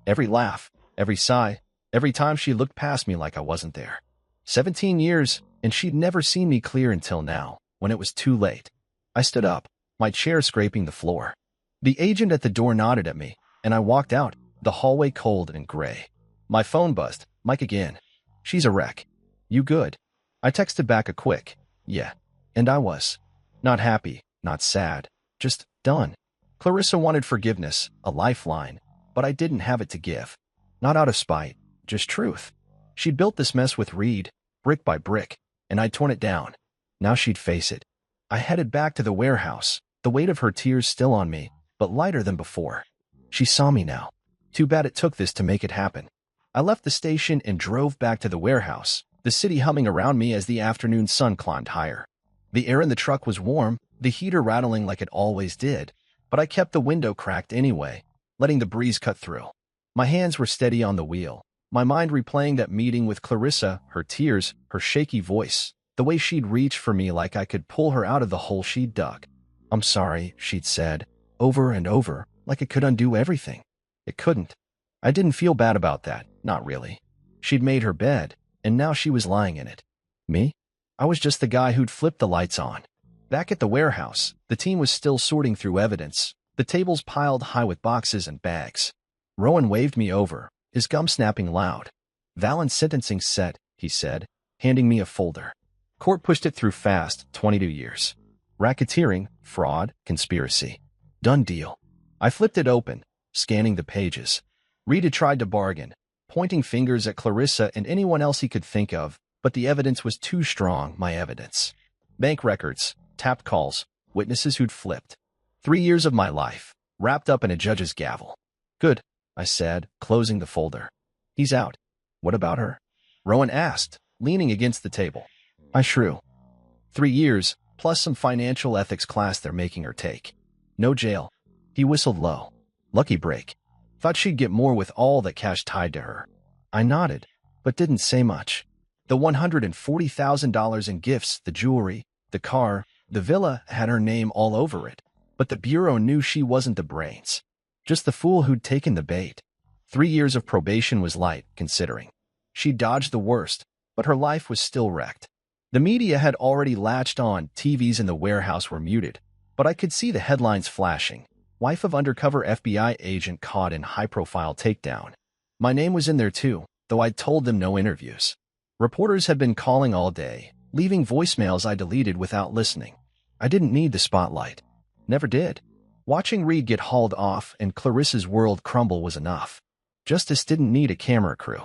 Every laugh, every sigh, every time she looked past me like I wasn't there. 17 years, and she'd never seen me clear until now, when it was too late. I stood up, my chair scraping the floor. The agent at the door nodded at me, and I walked out, the hallway cold and gray. My phone buzzed. Mike again. She's a wreck. You good? I texted back a quick, yeah. And I was. Not happy, not sad, just done. Clarissa wanted forgiveness, a lifeline, but I didn't have it to give. Not out of spite, just truth. She'd built this mess with Reed, brick by brick, and I'd torn it down. Now she'd face it. I headed back to the warehouse, the weight of her tears still on me, but lighter than before. She saw me now. Too bad it took this to make it happen. I left the station and drove back to the warehouse, the city humming around me as the afternoon sun climbed higher. The air in the truck was warm, the heater rattling like it always did, but I kept the window cracked anyway, letting the breeze cut through. My hands were steady on the wheel, my mind replaying that meeting with Clarissa, her tears, her shaky voice, the way she'd reach for me like I could pull her out of the hole she'd dug. I'm sorry, she'd said, over and over, like it could undo everything. It couldn't. I didn't feel bad about that, not really. She'd made her bed, and now she was lying in it. Me? I was just the guy who'd flipped the lights on. Back at the warehouse, the team was still sorting through evidence, the tables piled high with boxes and bags. Rowan waved me over, his gum snapping loud. Valen's sentencing set, he said, handing me a folder. Court pushed it through fast, 22 years. Racketeering, fraud, conspiracy. Done deal. I flipped it open, scanning the pages. Reed had tried to bargain, pointing fingers at Clarissa and anyone else he could think of, but the evidence was too strong, my evidence. Bank records, tapped calls, witnesses who'd flipped. 3 years of my life, wrapped up in a judge's gavel. Good, I said, closing the folder. He's out. What about her? Rowan asked, leaning against the table. I shrew. 3 years, plus some financial ethics class they're making her take. No jail. He whistled low. Lucky break. Thought she'd get more with all that cash tied to her. I nodded, but didn't say much. The $140,000 in gifts, the jewelry, the car, the villa had her name all over it. But the Bureau knew she wasn't the brains, just the fool who'd taken the bait. 3 years of probation was light, considering. She dodged the worst, but her life was still wrecked. The media had already latched on, TVs in the warehouse were muted, but I could see the headlines flashing. Wife of undercover FBI agent caught in high-profile takedown. My name was in there too, though I'd told them no interviews. Reporters had been calling all day, leaving voicemails I deleted without listening. I didn't need the spotlight. Never did. Watching Reed get hauled off and Clarissa's world crumble was enough. Justice didn't need a camera crew.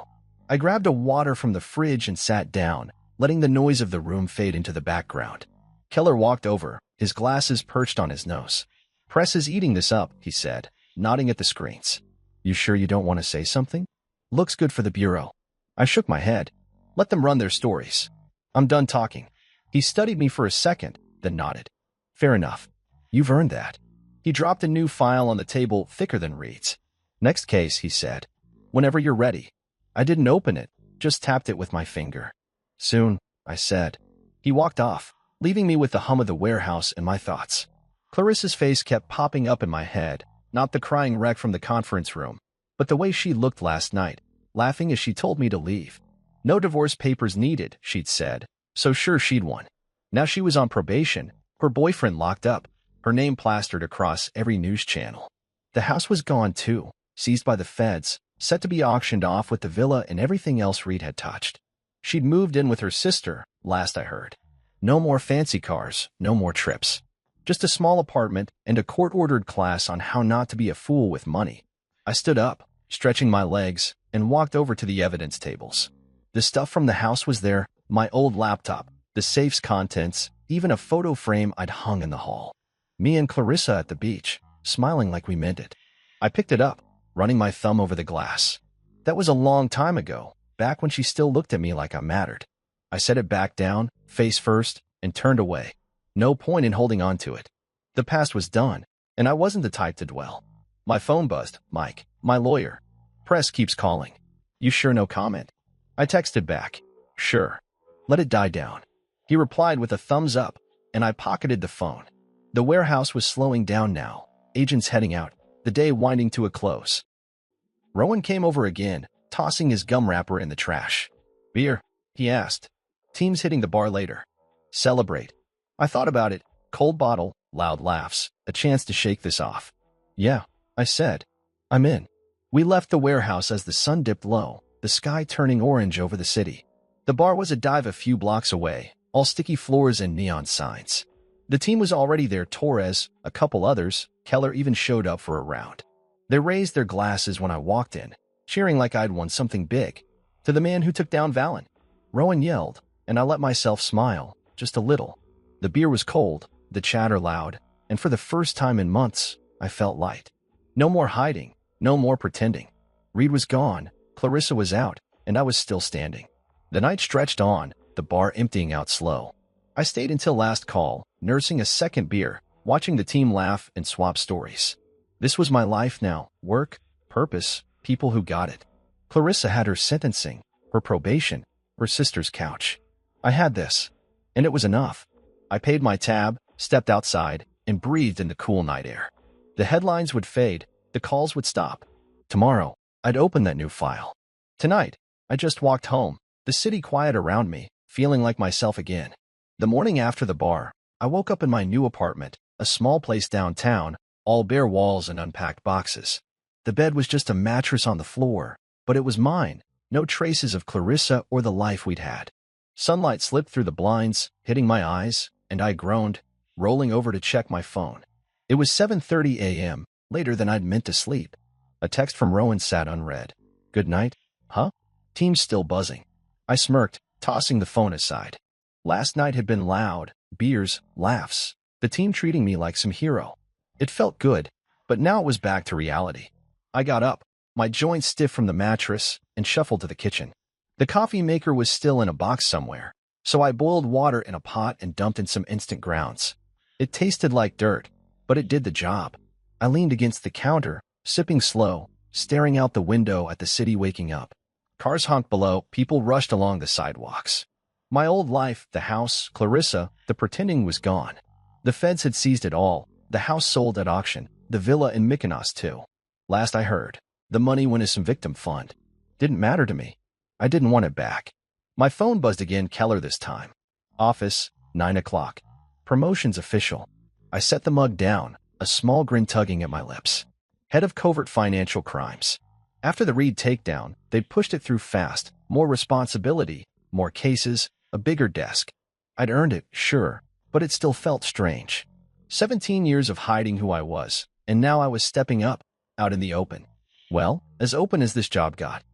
I grabbed a water from the fridge and sat down, letting the noise of the room fade into the background. Keller walked over, his glasses perched on his nose. "Press is eating this up," he said, nodding at the screens. "You sure you don't want to say something? Looks good for the Bureau." I shook my head. Let them run their stories. I'm done talking. He studied me for a second, then nodded. "Fair enough. You've earned that." He dropped a new file on the table, thicker than Reed's. "Next case," he said. "Whenever you're ready." I didn't open it, just tapped it with my finger. "Soon," I said. He walked off, leaving me with the hum of the warehouse in my thoughts. Clarissa's face kept popping up in my head, not the crying wreck from the conference room, but the way she looked last night, laughing as she told me to leave. No divorce papers needed, she'd said, so sure she'd won. Now she was on probation, her boyfriend locked up, her name plastered across every news channel. The house was gone too, seized by the feds, set to be auctioned off with the villa and everything else Reed had touched. She'd moved in with her sister, last I heard. No more fancy cars, no more trips. Just a small apartment and a court-ordered class on how not to be a fool with money. I stood up, stretching my legs, and walked over to the evidence tables. The stuff from the house was there, my old laptop, the safe's contents, even a photo frame I'd hung in the hall. Me and Clarissa at the beach, smiling like we meant it. I picked it up, running my thumb over the glass. That was a long time ago, back when she still looked at me like I mattered. I set it back down, face first, and turned away. No point in holding on to it. The past was done, and I wasn't the type to dwell. My phone buzzed. "Mike, my lawyer. Press keeps calling. You sure no comment?" I texted back. "Sure. Let it die down." He replied with a thumbs up, and I pocketed the phone. The warehouse was slowing down now, agents heading out, the day winding to a close. Rowan came over again, tossing his gum wrapper in the trash. "Beer?" he asked. "Team's hitting the bar later. Celebrate." I thought about it. Cold bottle, loud laughs, a chance to shake this off. "Yeah," I said. "I'm in." We left the warehouse as the sun dipped low, the sky turning orange over the city. The bar was a dive a few blocks away, all sticky floors and neon signs. The team was already there. Torres, a couple others, Keller even showed up for a round. They raised their glasses when I walked in, cheering like I'd won something big. To the man who took down Valen. Rowan yelled, and I let myself smile, just a little. The beer was cold, the chatter loud, and for the first time in months, I felt light. No more hiding, no more pretending. Reed was gone, Clarissa was out, and I was still standing. The night stretched on, the bar emptying out slow. I stayed until last call, nursing a second beer, watching the team laugh and swap stories. This was my life now, work, purpose, people who got it. Clarissa had her sentencing, her probation, her sister's couch. I had this, and it was enough. I paid my tab, stepped outside, and breathed in the cool night air. The headlines would fade, the calls would stop. Tomorrow, I'd open that new file. Tonight, I just walked home, the city quiet around me, feeling like myself again. The morning after the bar, I woke up in my new apartment, a small place downtown, all bare walls and unpacked boxes. The bed was just a mattress on the floor, but it was mine, no traces of Clarissa or the life we'd had. Sunlight slipped through the blinds, hitting my eyes, and I groaned, rolling over to check my phone. It was 7:30 a.m., later than I'd meant to sleep. A text from Rowan sat unread. "Good night? Huh?" Team's still buzzing. I smirked, tossing the phone aside. Last night had been loud, beers, laughs, the team treating me like some hero. It felt good, but now it was back to reality. I got up, my joints stiff from the mattress, and shuffled to the kitchen. The coffee maker was still in a box somewhere, so I boiled water in a pot and dumped in some instant grounds. It tasted like dirt, but it did the job. I leaned against the counter, sipping slow, staring out the window at the city waking up. Cars honked below, people rushed along the sidewalks. My old life, the house, Clarissa, the pretending was gone. The feds had seized it all, The house sold at auction. The villa in Mykonos, too. Last I heard, the money went as some victim fund. Didn't matter to me. I didn't want it back. My phone buzzed again, Keller this time. Office, 9 o'clock. Promotions official. I set the mug down, a small grin tugging at my lips. Head of Covert Financial Crimes. After the Reed takedown, they'd pushed it through fast. More responsibility, more cases, a bigger desk. I'd earned it, sure, but it still felt strange. 17 years of hiding who I was, and now I was stepping up, out in the open. Well, as open as this job got.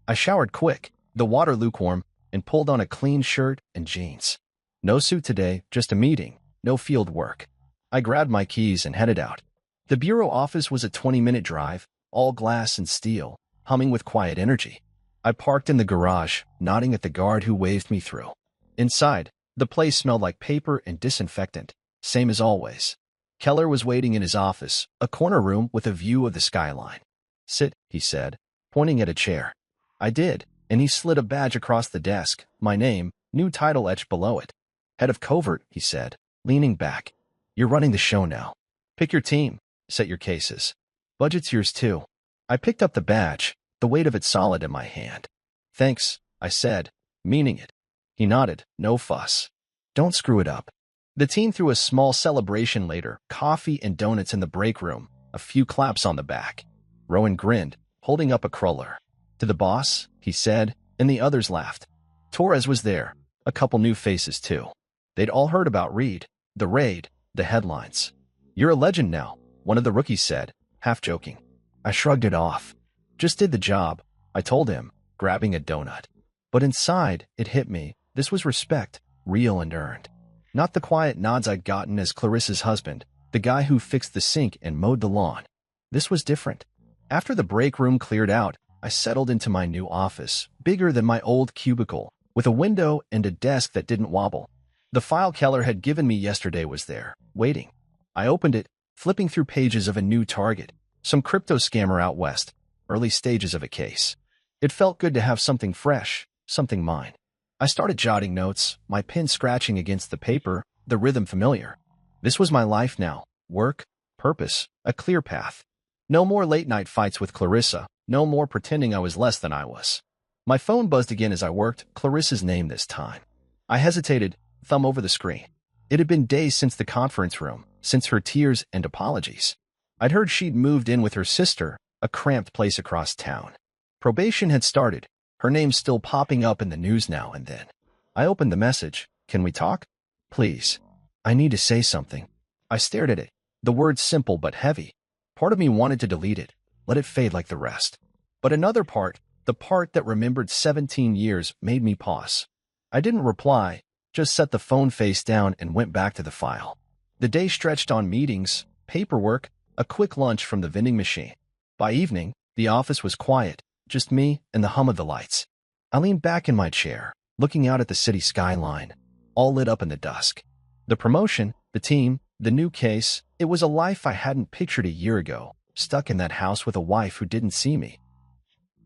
I showered quick, the water lukewarm, and pulled on a clean shirt and jeans. No suit today, just a meeting, no field work. I grabbed my keys and headed out. The bureau office was a 20-minute drive, all glass and steel, humming with quiet energy. I parked in the garage, nodding at the guard who waved me through. Inside, the place smelled like paper and disinfectant, same as always. Keller was waiting in his office, a corner room with a view of the skyline. Sit, he said, pointing at a chair. I did, and he slid a badge across the desk, my name, new title etched below it. Head of Covert, he said, leaning back. You're running the show now. Pick your team, set your cases. Budget's yours too. I picked up the badge, the weight of it solid in my hand. Thanks, I said, meaning it. He nodded, no fuss. Don't screw it up. The team threw a small celebration later, coffee and donuts in the break room, a few claps on the back. Rowan grinned, holding up a cruller. To the boss, he said, and the others laughed. Torres was there, a couple new faces too. They'd all heard about Reed, the raid, the headlines. You're a legend now, one of the rookies said, half joking. I shrugged it off. Just did the job, I told him, grabbing a donut. But inside, it hit me. This was respect, real and earned. Not the quiet nods I'd gotten as Clarissa's husband, the guy who fixed the sink and mowed the lawn. This was different. After the break room cleared out, I settled into my new office, bigger than my old cubicle, with a window and a desk that didn't wobble. The file Keller had given me yesterday was there, waiting. I opened it, flipping through pages of a new target, some crypto scammer out west, early stages of a case. It felt good to have something fresh, something mine. I started jotting notes, my pen scratching against the paper, the rhythm familiar. This was my life now, work, purpose, a clear path. No more late-night fights with Clarissa, no more pretending I was less than I was. My phone buzzed again as I worked, Clarissa's name this time. I hesitated, thumb over the screen. It had been days since the conference room, since her tears and apologies. I'd heard she'd moved in with her sister, a cramped place across town. Probation had started, her name still popping up in the news now and then. I opened the message. Can we talk? Please. I need to say something. I stared at it, the words simple but heavy. Part of me wanted to delete it, let it fade like the rest. But another part, the part that remembered 17 years, made me pause. I didn't reply, just set the phone face down and went back to the file. The day stretched on meetings, paperwork, a quick lunch from the vending machine. By evening, the office was quiet, just me and the hum of the lights. I leaned back in my chair, looking out at the city skyline, all lit up in the dusk. The promotion, the team, the new case, it was a life I hadn't pictured a year ago, stuck in that house with a wife who didn't see me.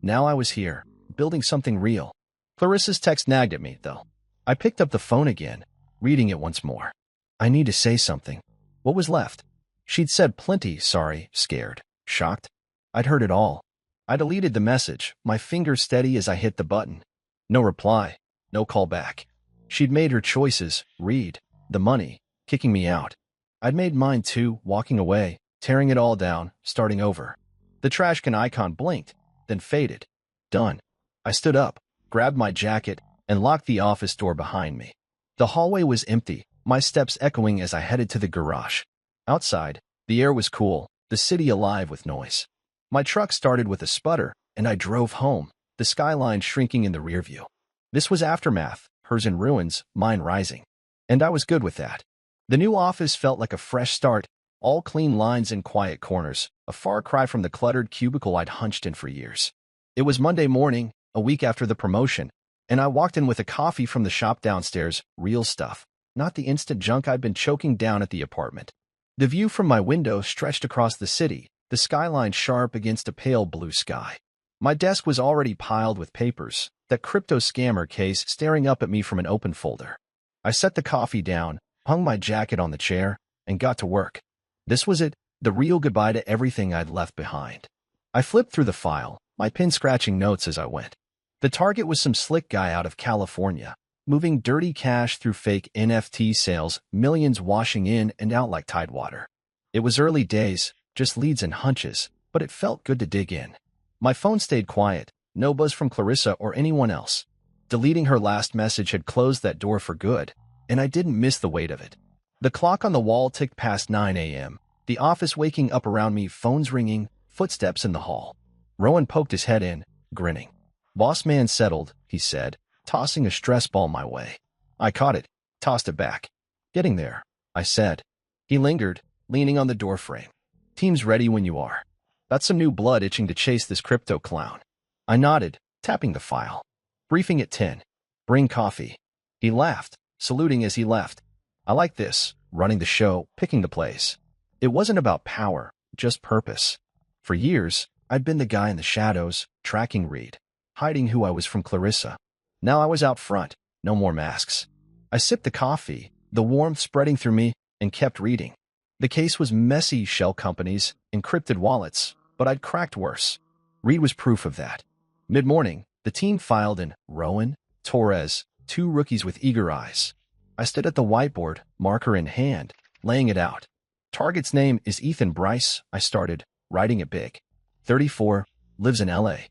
Now I was here, building something real. Clarissa's text nagged at me, though. I picked up the phone again, reading it once more. I need to say something. What was left? She'd said plenty, sorry, scared, shocked. I'd heard it all. I deleted the message, my fingers steady as I hit the button. No reply, no call back. She'd made her choices, Reed, the money, kicking me out. I'd made mine too, walking away, tearing it all down, starting over. The trash can icon blinked, then faded. Done. I stood up, grabbed my jacket, and locked the office door behind me. The hallway was empty, my steps echoing as I headed to the garage. Outside, the air was cool, the city alive with noise. My truck started with a sputter, and I drove home, the skyline shrinking in the rearview. This was aftermath, hers in ruins, mine rising. And I was good with that. The new office felt like a fresh start, all clean lines and quiet corners, a far cry from the cluttered cubicle I'd hunched in for years. It was Monday morning, a week after the promotion, and I walked in with a coffee from the shop downstairs, real stuff, not the instant junk I'd been choking down at the apartment. The view from my window stretched across the city, the skyline sharp against a pale blue sky. My desk was already piled with papers, that crypto scammer case staring up at me from an open folder. I set the coffee down, hung my jacket on the chair, and got to work. This was it, the real goodbye to everything I'd left behind. I flipped through the file, my pen scratching notes as I went. The target was some slick guy out of California, moving dirty cash through fake NFT sales, millions washing in and out like tidewater. It was early days, just leads and hunches, but it felt good to dig in. My phone stayed quiet, no buzz from Clarissa or anyone else. Deleting her last message had closed that door for good, and I didn't miss the weight of it. The clock on the wall ticked past 9 a.m., the office waking up around me, phones ringing, footsteps in the hall. Rowan poked his head in, grinning. "Boss man settled," he said, tossing a stress ball my way. I caught it, tossed it back. "Getting there," I said. He lingered, leaning on the doorframe. "Team's ready when you are. That's some new blood itching to chase this crypto clown." I nodded, tapping the file. "Briefing at 10. Bring coffee." He laughed, saluting as he left. I like this, running the show, picking the plays. It wasn't about power, just purpose. For years, I'd been the guy in the shadows, tracking Reed, hiding who I was from Clarissa. Now I was out front, no more masks. I sipped the coffee, the warmth spreading through me, and kept reading. The case was messy: shell companies, encrypted wallets, but I'd cracked worse. Reed was proof of that. Mid-morning, the team filed in Rowan, Torres, two rookies with eager eyes. I stood at the whiteboard, marker in hand, laying it out. "Target's name is Ethan Bryce," I started, writing it big. 34, lives in LA.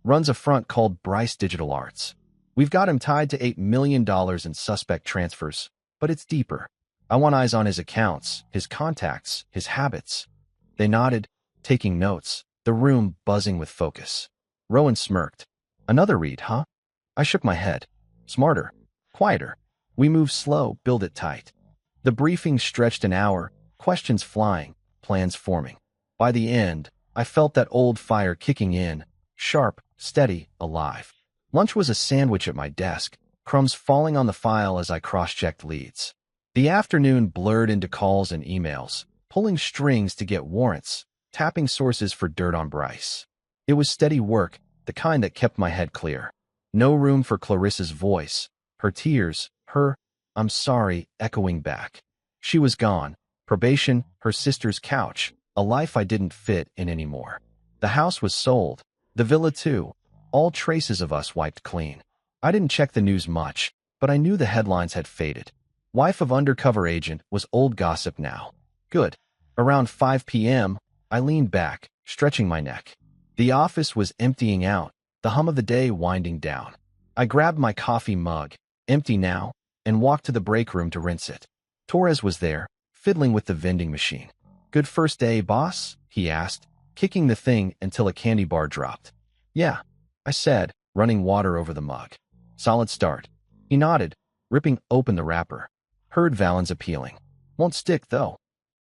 Runs a front called Bryce Digital Arts. We've got him tied to $8 million in suspect transfers, but it's deeper. I want eyes on his accounts, his contacts, his habits. They nodded, taking notes, the room buzzing with focus. Rowan smirked. "Another read, huh?" I shook my head. "Smarter. Quieter. We move slow, build it tight." The briefing stretched an hour, questions flying, plans forming. By the end, I felt that old fire kicking in, sharp, steady, alive. Lunch was a sandwich at my desk, crumbs falling on the file as I cross-checked leads. The afternoon blurred into calls and emails, pulling strings to get warrants, tapping sources for dirt on Bryce. It was steady work, the kind that kept my head clear. No room for Clarissa's voice, her tears, her "I'm sorry" echoing back. She was gone, probation, her sister's couch, a life I didn't fit in anymore. The house was sold, the villa too, all traces of us wiped clean. I didn't check the news much, but I knew the headlines had faded. Wife of undercover agent was old gossip now. Good. Around 5 p.m., I leaned back, stretching my neck. The office was emptying out, the hum of the day winding down. I grabbed my coffee mug, empty now, and walked to the break room to rinse it. Torres was there, fiddling with the vending machine. "Good first day, boss?" he asked, kicking the thing until a candy bar dropped. "Yeah," I said, running water over the mug. "Solid start." He nodded, ripping open the wrapper. Heard Valen's appealing. "Won't stick, though."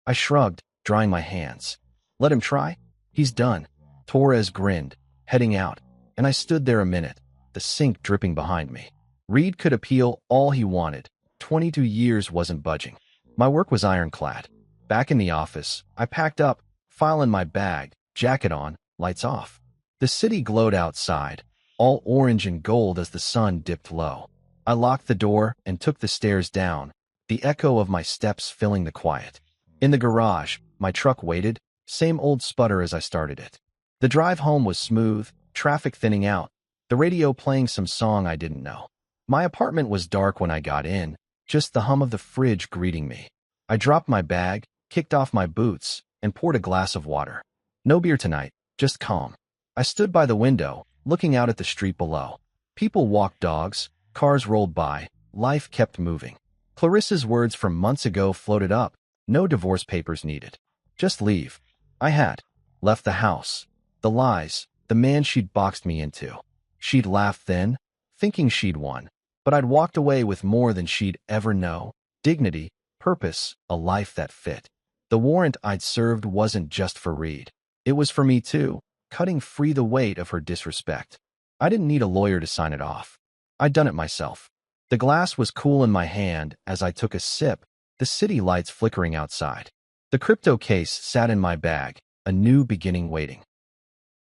I shrugged, drying my hands. "Let him try? He's done." Torres grinned, heading out, and I stood there a minute, the sink dripping behind me. Reed could appeal all he wanted. 22 years wasn't budging. My work was ironclad. Back in the office, I packed up, file in my bag, jacket on, lights off. The city glowed outside, all orange and gold as the sun dipped low. I locked the door and took the stairs down, the echo of my steps filling the quiet. In the garage, my truck waited, same old sputter as I started it. The drive home was smooth, traffic thinning out, the radio playing some song I didn't know. My apartment was dark when I got in, just the hum of the fridge greeting me. I dropped my bag, kicked off my boots, and poured a glass of water. No beer tonight, just calm. I stood by the window, looking out at the street below. People walked dogs, cars rolled by, life kept moving. Clarissa's words from months ago floated up, no divorce papers needed. Just leave. I had. Left the house. The lies, the man she'd boxed me into. She'd laughed then, thinking she'd won. But I'd walked away with more than she'd ever know. Dignity, purpose, a life that fit. The warrant I'd served wasn't just for Reed. It was for me too, cutting free the weight of her disrespect. I didn't need a lawyer to sign it off. I'd done it myself. The glass was cool in my hand as I took a sip, the city lights flickering outside. The crypto case sat in my bag, a new beginning waiting.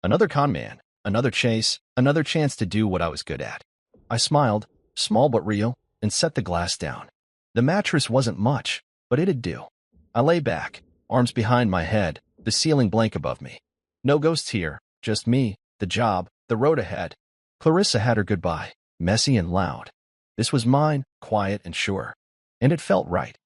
Another con man, another chase, another chance to do what I was good at. I smiled, small but real, and set the glass down. The mattress wasn't much, but it'd do. I lay back, arms behind my head, the ceiling blank above me. No ghosts here, just me, the job, the road ahead. Clarissa had her goodbye, messy and loud. This was mine, quiet and sure. And it felt right.